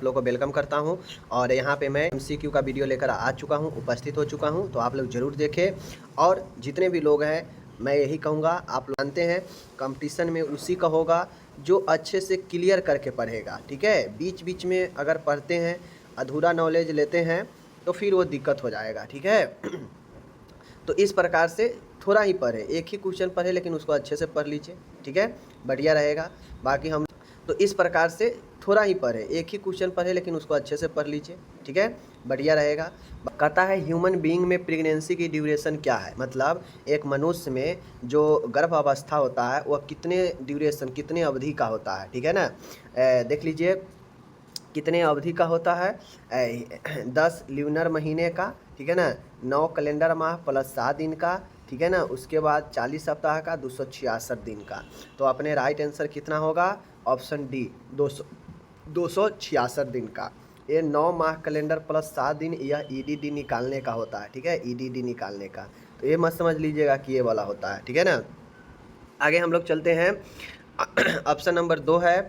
लोगों को वेलकम करता हूं और यहाँ पे मैं एमसीक्यू का वीडियो लेकर आ चुका हूं, उपस्थित हो चुका हूं। तो आप लोग ज़रूर देखें और जितने भी लोग हैं मैं यही कहूँगा, आप लोग जानते हैं कंपटीशन में उसी का होगा जो अच्छे से क्लियर करके पढ़ेगा। ठीक है, बीच बीच में अगर पढ़ते हैं, अधूरा नॉलेज लेते हैं तो फिर वो दिक्कत हो जाएगा। ठीक है तो इस प्रकार से थोड़ा ही पढ़े, एक ही क्वेश्चन पढ़े लेकिन उसको अच्छे से पढ़ लीजिए। ठीक है, बढ़िया रहेगा। बाकी हम तो इस प्रकार से थोड़ा ही पढ़े, एक ही क्वेश्चन पढ़े लेकिन उसको अच्छे से पढ़ लीजिए। ठीक है, बढ़िया रहेगा। कहता है ह्यूमन बीइंग में प्रेगनेंसी की ड्यूरेशन क्या है, मतलब एक मनुष्य में जो गर्भ अवस्था होता है वह कितने ड्यूरेशन, कितने अवधि का होता है। ठीक है ना, देख लीजिए कितने अवधि का होता है। 10 ल्यूनर महीने का, ठीक है ना, 9 कैलेंडर माह प्लस 7 दिन का, ठीक है ना, उसके बाद 40 सप्ताह का, 266 दिन का। तो अपने राइट आंसर कितना होगा, ऑप्शन डी 266 दिन का। ये 9 माह कैलेंडर प्लस 7 दिन, यह ईडीडी निकालने का होता है। ठीक है, ईडीडी निकालने का, तो ये मत समझ लीजिएगा कि ये वाला होता है। ठीक है ना, आगे हम लोग चलते हैं। ऑप्शन नंबर 2 है,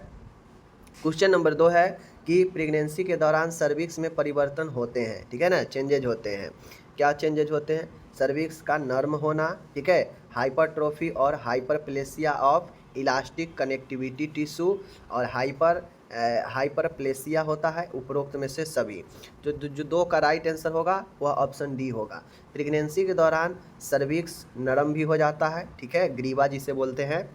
क्वेश्चन नंबर 2 है कि प्रेगनेंसी के दौरान सर्विक्स में परिवर्तन होते हैं। ठीक है ना, चेंजेज होते हैं। क्या चेंजेज होते हैं, सर्विक्स का नर्म होना, ठीक है, हाइपरट्रोफी और hyperplasia of elastic connectivity tissue और हाइपरप्लेसिया होता है। उपरोक्त में से सभी जो दो का राइट आंसर होगा वह ऑप्शन डी होगा। प्रेगनेंसी के दौरान सर्विक्स नरम भी हो जाता है, ठीक है, ग्रीवा जिसे बोलते हैं।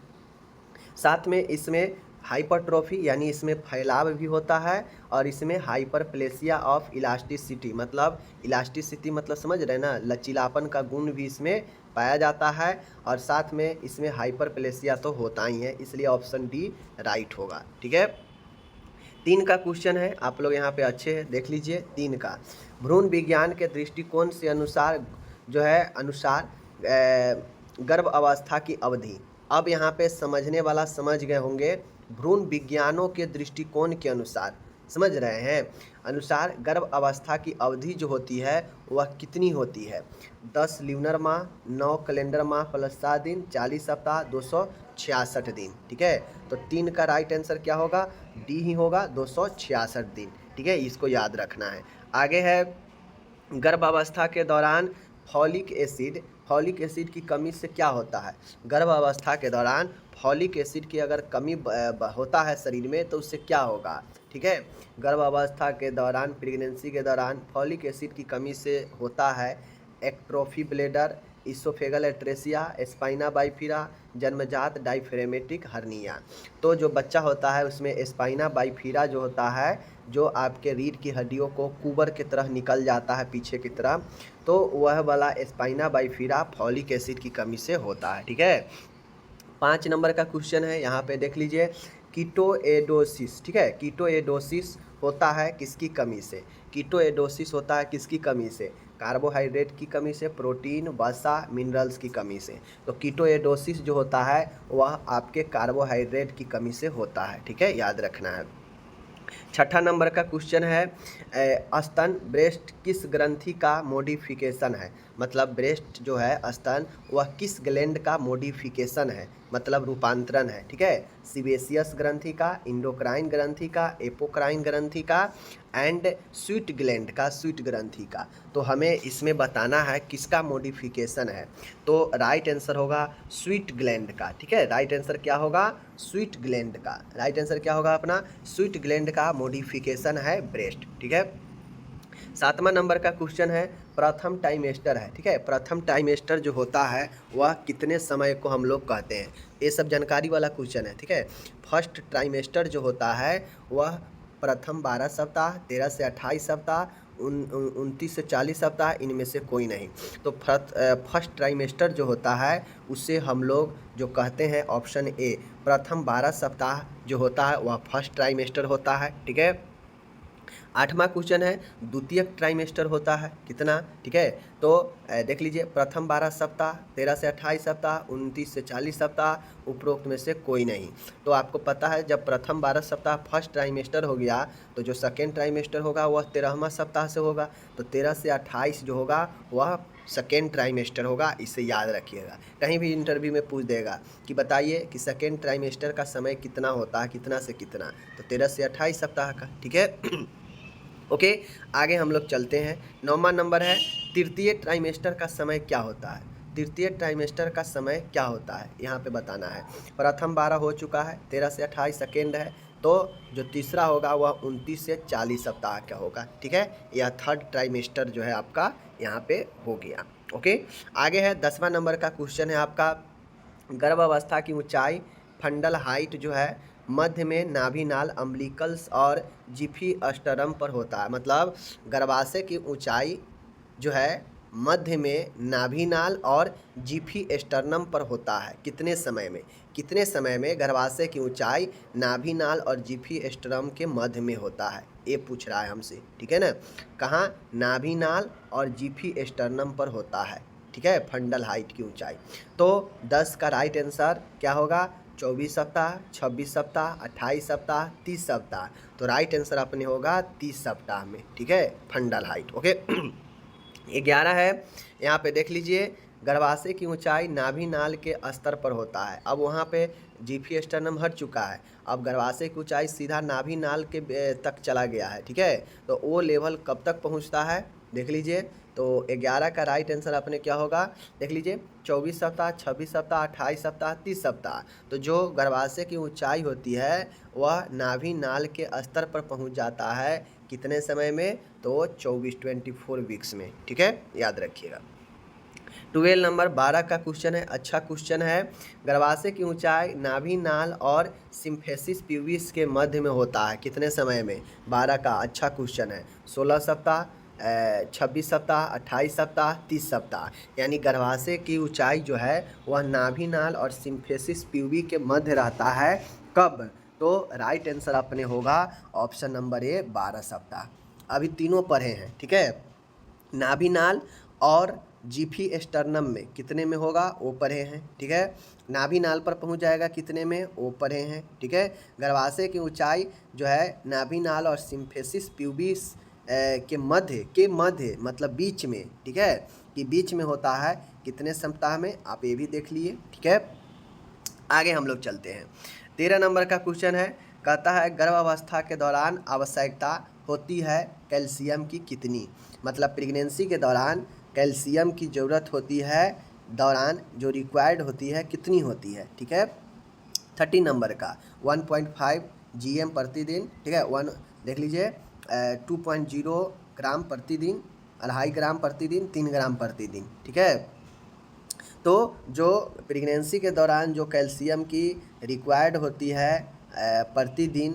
साथ में इसमें हाइपरट्रोफी यानी इसमें फैलाव भी होता है और इसमें हाइपरप्लेसिया ऑफ इलास्टिसिटी, मतलब इलास्टिसिटी मतलब समझ रहे हैं ना, लचीलापन का गुण भी इसमें पाया जाता है। और साथ में इसमें हाइपरप्लेसिया तो होता ही है, इसलिए ऑप्शन डी राइट होगा। ठीक है, 3 का क्वेश्चन है, आप लोग यहाँ पे अच्छे हैं, देख लीजिए 3 का। भ्रूण विज्ञान के दृष्टिकोण से अनुसार जो है गर्भ अवस्था की अवधि। अब यहाँ पे समझने वाला समझ गए होंगे, भ्रूण विज्ञानों के दृष्टिकोण के अनुसार, समझ रहे हैं, अनुसार गर्भ अवस्था की अवधि जो होती है वह कितनी होती है। 10 ल्यूनर माह, 9 कैलेंडर माह प्लस 7 दिन, 40 सप्ताह, 266 दिन। ठीक है, तो 3 का राइट आंसर क्या होगा, डी ही होगा, 266 दिन। ठीक है, इसको याद रखना है। आगे है, गर्भावस्था के दौरान फॉलिक एसिड की कमी से क्या होता है। गर्भावस्था के दौरान फॉलिक एसिड की अगर कमी होता है शरीर में तो उससे क्या होगा। ठीक है, गर्भावस्था के दौरान, प्रेगनेंसी के दौरान फॉलिक एसिड की कमी से होता है एक्ट्रोफी ब्लेडर, इसोफेगल एट्रेसिया, स्पाइना बाइफिरा, जन्मजात डाइफ्रेमेटिक हर्निया। तो जो बच्चा होता है उसमें स्पाइना बाइफिरा जो होता है, जो आपके रीढ़ की हड्डियों को कुबर की तरह निकल जाता है पीछे की तरफ, तो वह वाला स्पाइना बाइफिरा फॉलिक एसिड की कमी से होता है। ठीक है, 5 नंबर का क्वेश्चन है, यहाँ पे देख लीजिए, कीटोएडोसिस। ठीक है, कीटोएडोसिस होता है किसकी कमी से, कीटोएडोसिस होता है किसकी कमी से, कार्बोहाइड्रेट की कमी से, प्रोटीन, वसा, मिनरल्स की कमी से। तो कीटोएडोसिस जो होता है वह आपके कार्बोहाइड्रेट की कमी से होता है। ठीक है, याद रखना है। 6ठा नंबर का क्वेश्चन है, स्तन ब्रेस्ट किस ग्रंथि का मॉडिफिकेशन है, मतलब ब्रेस्ट जो है स्तन वह किस ग्लैंड का मॉडिफिकेशन है, मतलब रूपांतरण है। ठीक है, सीबेसियस ग्रंथि का, इंडोक्राइन ग्रंथि का, एपोक्राइन ग्रंथि का एंड स्वीट ग्लैंड का, स्वीट ग्रंथि का। तो हमें इसमें बताना है किसका मॉडिफिकेशन है, तो राइट आंसर होगा स्वीट ग्लैंड का। ठीक है, राइट आंसर क्या होगा, स्वीट ग्लैंड का। राइट आंसर क्या होगा अपना, स्वीट ग्लैंड का मॉडिफिकेशन है ब्रेस्ट। ठीक है, 7वां नंबर का क्वेश्चन है, प्रथम टाइमेस्टर है। ठीक है, प्रथम टाइमेस्टर जो होता है वह कितने समय को हम लोग कहते हैं, ये सब जानकारी वाला क्वेश्चन है। ठीक है, फर्स्ट ट्राइमेस्टर जो होता है वह प्रथम 12 सप्ताह, 13 से 28 सप्ताह, 29 से 40 सप्ताह, इनमें से कोई नहीं। तो फर्स्ट ट्राइमेस्टर जो होता है उसे हम लोग जो कहते हैं ऑप्शन ए, प्रथम 12 सप्ताह जो होता है वह फर्स्ट ट्राइमेस्टर होता है। ठीक है, 8वां क्वेश्चन है द्वितीयक ट्राइमेस्टर होता है कितना, ठीक है। तो देख लीजिए प्रथम 12 सप्ताह, 13 से 28 सप्ताह, 29 से 40 सप्ताह, उपरोक्त में से कोई नहीं। तो आपको पता है जब प्रथम 12 सप्ताह फर्स्ट ट्राइमेस्टर हो गया तो जो सेकेंड ट्राइमेस्टर होगा वह 13वां सप्ताह से होगा, तो 13 से 28 जो होगा वह सेकेंड ट्राइमेस्टर होगा। इसे याद रखिएगा, कहीं भी इंटरव्यू में पूछ देगा कि बताइए कि सेकेंड ट्राइमेस्टर का समय कितना होता है, कितना से कितना, तो 13 से 28 सप्ताह का, ठीक है। ओके, आगे हम लोग चलते हैं। 9वां नंबर है तृतीय ट्राइमेस्टर का समय क्या होता है। तृतीय ट्राइमेस्टर का समय क्या होता है यहाँ पे बताना है। प्रथम 12 हो चुका है, 13 से 28 सेकेंड है, तो जो तीसरा होगा वह 29 से 40 सप्ताह का होगा, ठीक है। यह थर्ड ट्राइमेस्टर जो है आपका यहाँ पे हो गया। ओके, आगे है 10वां नंबर का क्वेश्चन है आपका गर्भावस्था की ऊंचाई फंडल हाइट जो है मध्य में नाभिनाल अम्बिलिकल्स और जिफी अस्टरम पर होता है। मतलब गर्भाशय की ऊंचाई जो है मध्य में नाभिनाल और जिफी एस्टर्नम पर होता है। कितने समय में, कितने समय में गर्भाशय की ऊंचाई नाभिनाल और जिफी एस्टर्नम के मध्य में होता है, ये पूछ रहा है हमसे, ठीक है ना। कहाँ, नाभिनाल और जिफी एस्टर्नम पर होता है, ठीक है, फंडल हाइट की ऊंचाई। तो 10 का राइट आंसर क्या होगा, 24 सप्ताह, 26 सप्ताह, 28 सप्ताह, 30 सप्ताह। तो राइट आंसर अपने होगा 30 सप्ताह में, ठीक है, फंडल हाइट। ओके 11 है, यहाँ पे देख लीजिए गर्भाशय की ऊंचाई नाभिनाल के स्तर पर होता है। अब वहाँ पे जिफी एस्टर्नम हट चुका है, अब गर्भाशय की ऊंचाई सीधा नाभिनाल के तक चला गया है, ठीक है। तो वो लेवल कब तक पहुँचता है देख लीजिए। तो 11 का राइट आंसर अपने क्या होगा, देख लीजिए 24 सप्ताह, 26 सप्ताह, 28 सप्ताह, 30 सप्ताह। तो जो गर्भाशय की ऊंचाई होती है वह नाभिनाल के स्तर पर पहुंच जाता है कितने समय में, तो 24 वीक्स में, ठीक है, याद रखिएगा। 12 नंबर 12 का क्वेश्चन है, अच्छा क्वेश्चन है। गर्भाशय की ऊंचाई नाभिनाल और सिम्फेसिस प्यूबिस के मध्य में होता है कितने समय में, 12 का अच्छा क्वेश्चन है। 16 सप्ताह, 26 सप्ताह, 28 सप्ताह, 30 सप्ताह। यानी गर्भाशय की ऊंचाई जो है वह नाभिनाल और सिम्फेसिस प्यूबी के मध्य रहता है, कब, तो राइट आंसर अपने होगा ऑप्शन नंबर ए 12 सप्ताह। अभी तीनों पढ़े हैं, ठीक है। नाभिनाल और जिफी एस्टर्नम में कितने में होगा वो पढ़े हैं, ठीक है। नाभिनाल पर पहुंच जाएगा कितने में, वो पढ़े हैं, ठीक है। गर्भाशय की ऊंचाई जो है नाभिनाल और सिम्फेसिस प्यूबिस के मध्य मतलब बीच में, ठीक है, कि बीच में होता है कितने सप्ताह में, आप ये भी देख लिए, ठीक है। आगे हम लोग चलते हैं। 13 नंबर का क्वेश्चन है, कहता है गर्भावस्था के दौरान आवश्यकता होती है कैल्शियम की कितनी। मतलब प्रेगनेंसी के दौरान कैल्शियम की ज़रूरत होती है, दौरान जो रिक्वायर्ड होती है कितनी होती है, ठीक है। 30 नंबर का 1.5 GM प्रतिदिन, ठीक है, देख लीजिए 2.0 ग्राम प्रतिदिन, 2.5 ग्राम प्रतिदिन, 3 ग्राम प्रतिदिन, ठीक है। तो जो प्रेगनेंसी के दौरान जो कैल्शियम की रिक्वायर्ड होती है प्रतिदिन,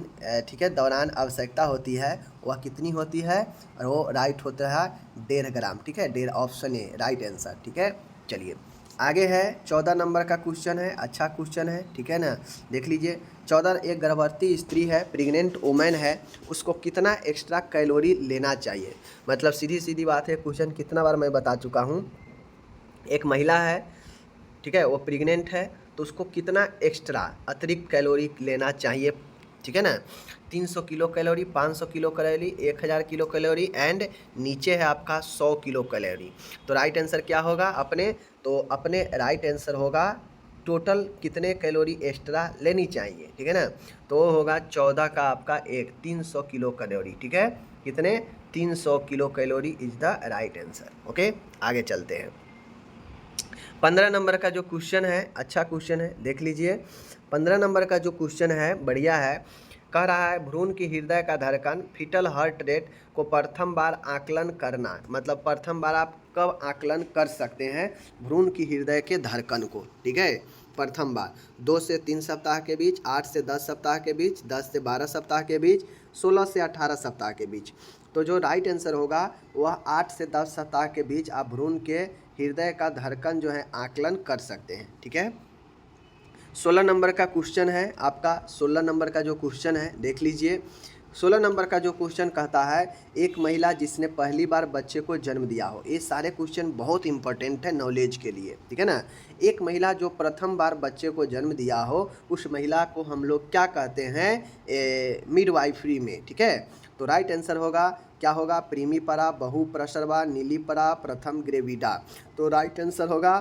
ठीक है, दौरान आवश्यकता होती है वह कितनी होती है, और वो राइट होता है 1.5 ग्राम, ठीक है, 1.5 ऑप्शन ए राइट आंसर, ठीक है। चलिए आगे है 14 नंबर का क्वेश्चन है, अच्छा क्वेश्चन है, ठीक है ना। देख लीजिए 14, एक गर्भवती स्त्री है, प्रेग्नेंट वुमेन है, उसको कितना एक्स्ट्रा कैलोरी लेना चाहिए। मतलब सीधी सीधी बात है, क्वेश्चन कितना बार मैं बता चुका हूँ। एक महिला है, ठीक है, वो प्रेग्नेंट है, तो उसको कितना एक्स्ट्रा अतिरिक्त कैलोरी लेना चाहिए, ठीक है ना। 300 kilo calorie, 500 kilo calorie, 1000 kilo calorie and नीचे है आपका 100 किलो कैलोरी। तो राइट आंसर क्या होगा अपने, तो अपने राइट आंसर होगा टोटल कितने कैलोरी एक्स्ट्रा लेनी चाहिए, ठीक है ना। तो होगा 14 का आपका 300 किलो कैलोरी, ठीक है, कितने, 300 kilo calorie is the right answer. Okay आगे चलते हैं। 15 नंबर का जो क्वेश्चन है, अच्छा क्वेश्चन है, देख लीजिए। 15 नंबर का जो क्वेश्चन है बढ़िया है, कह रहा है भ्रूण की हृदय का धड़कन फीटल हार्ट रेट को प्रथम बार आकलन करना। मतलब प्रथम बार आप कब आकलन कर सकते हैं भ्रूण की हृदय के धड़कन को, ठीक है। प्रथम बार 2 से 3 सप्ताह के बीच, 8 से 10 सप्ताह के बीच, 10 से 12 सप्ताह के बीच, 16 से 18 सप्ताह के बीच। तो जो राइट आंसर होगा वह 8 से 10 सप्ताह के बीच आप भ्रूण के हृदय का धड़कन जो है आकलन कर सकते हैं, ठीक है। 16 नंबर का क्वेश्चन है आपका, 16 नंबर का जो क्वेश्चन है देख लीजिए। 16 नंबर का जो क्वेश्चन कहता है एक महिला जिसने पहली बार बच्चे को जन्म दिया हो। ये सारे क्वेश्चन बहुत इंपॉर्टेंट है नॉलेज के लिए, ठीक है ना। एक महिला जो प्रथम बार बच्चे को जन्म दिया हो उस महिला को हम लोग क्या कहते हैं, मिडवाइफरी में, ठीक है। तो राइट आंसर होगा क्या होगा, प्रीमिपरा, बहुप्रसवा, नीलिपरा, प्रथम ग्रेविडा। तो राइट आंसर होगा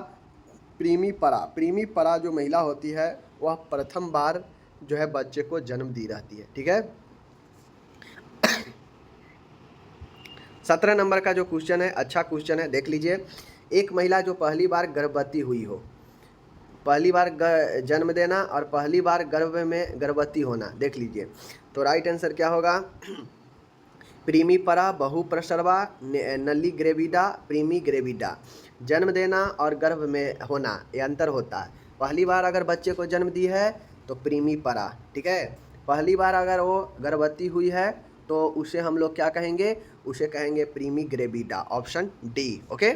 प्रीमिपरा। प्रीमिपरा जो महिला होती है वह प्रथम बार जो है बच्चे को जन्म दी रहती है, ठीक है। 17 नंबर का जो क्वेश्चन है अच्छा क्वेश्चन है, देख लीजिए। एक महिला जो पहली बार गर्भवती हुई हो, पहली बार जन्म देना और पहली बार गर्भवती होना, देख लीजिए। तो राइट आंसर क्या होगा, प्रीमिपरा, बहुप्रसवा, नली ग्रेविडा, प्रीमी ग्रेविडा। जन्म देना और गर्भ में होना ये अंतर होता है। पहली बार अगर बच्चे को जन्म दी है तो प्रीमिपरा, ठीक है। पहली बार अगर वो गर्भवती हुई है तो उसे हम लोग क्या कहेंगे, उसे कहेंगे primi gravida, option D, okay.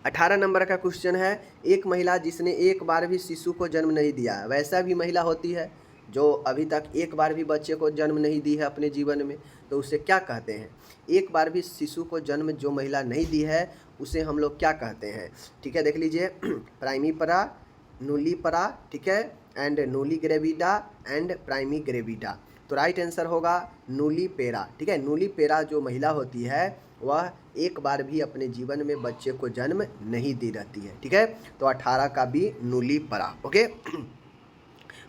18 number का क्वेश्चन है एक महिला जिसने एक बार भी शिशु को जन्म नहीं दिया है। वैसा भी महिला होती है जो अभी तक एक बार भी बच्चे को जन्म नहीं दी है अपने जीवन में, तो उसे क्या कहते हैं। एक बार भी शिशु को जन्म जो महिला नहीं दी है उसे हम लोग क्या कहते हैं, ठीक है। देख लीजिए प्राइमीपरा, नूलीपरा, ठीक है, and nulli gravida and primi gravida. तो राइट आंसर होगा नूलीपेरा, ठीक है। नूलीपेरा जो महिला होती है वह एक बार भी अपने जीवन में बच्चे को जन्म नहीं दी रहती है, ठीक है। तो 18 का भी नूलीपरा, ओके।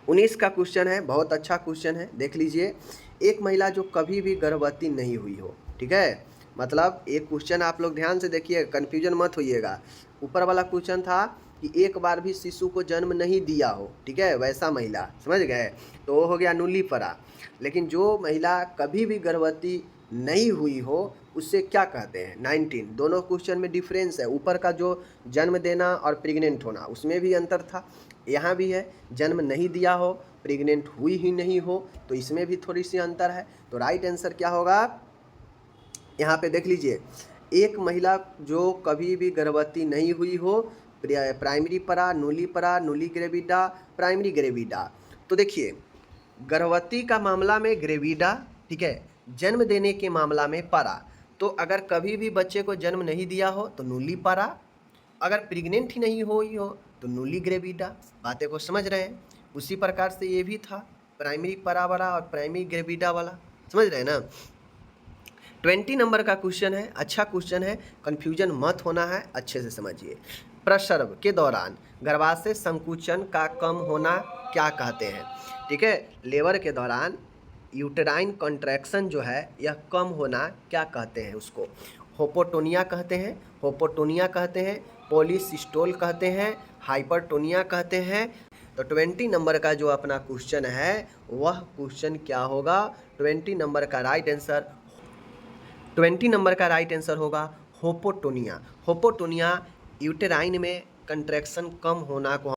19 का क्वेश्चन है, बहुत अच्छा क्वेश्चन है, देख लीजिए। एक महिला जो कभी भी गर्भवती नहीं हुई हो, ठीक है। मतलब एक क्वेश्चन आप लोग ध्यान से देखिए, कन्फ्यूजन मत होइएगा। ऊपर वाला क्वेश्चन था कि एक बार भी शिशु को जन्म नहीं दिया हो, ठीक है, वैसा महिला, समझ गए, तो वो हो गया नूलीपरा। लेकिन जो महिला कभी भी गर्भवती नहीं हुई हो उससे क्या कहते हैं। 19 दोनों क्वेश्चन में डिफरेंस है। ऊपर का जो जन्म देना और प्रेग्नेंट होना उसमें भी अंतर था, यहाँ भी है जन्म नहीं दिया हो, प्रेग्नेंट हुई ही नहीं हो, तो इसमें भी थोड़ी सी अंतर है। तो राइट आंसर क्या होगा, यहाँ पे देख लीजिए, एक महिला जो कभी भी गर्भवती नहीं हुई हो, प्राइमरी परा, नूली ग्रेविडा, प्राइमरी ग्रेविडा। तो देखिए गर्भवती का मामला में ग्रेविडा, ठीक है, जन्म देने के मामला में परा। तो अगर कभी भी बच्चे को जन्म नहीं दिया हो तो नूली परा, अगर प्रेग्नेंट ही नहीं हुई हो तो नूली ग्रेविडा। बातें को समझ रहे हैं। उसी प्रकार से ये भी था प्राइमरी परा वाला और प्राइमरी ग्रेविडा वाला, समझ रहे हैं ना। 20 नंबर का क्वेश्चन है, अच्छा क्वेश्चन है, कन्फ्यूजन मत होना है, अच्छे से समझिए। प्रसव के दौरान गर्भाशय संकुचन का कम होना क्या कहते हैं, ठीक है। लेबर के दौरान यूटेराइन कॉन्ट्रैक्शन जो है यह कम होना क्या कहते हैं, उसको होपोटोनिया कहते हैं, होपोटोनिया कहते हैं, पॉलीसिस्टोल कहते हैं, हाइपरटोनिया कहते हैं। तो 20 नंबर का जो अपना क्वेश्चन है वह क्वेश्चन क्या होगा, 20 नंबर का राइट आंसर होगा होपोटोनिया। होपोटोनिया यूटेराइन में कंट्रैक्शन कम होना को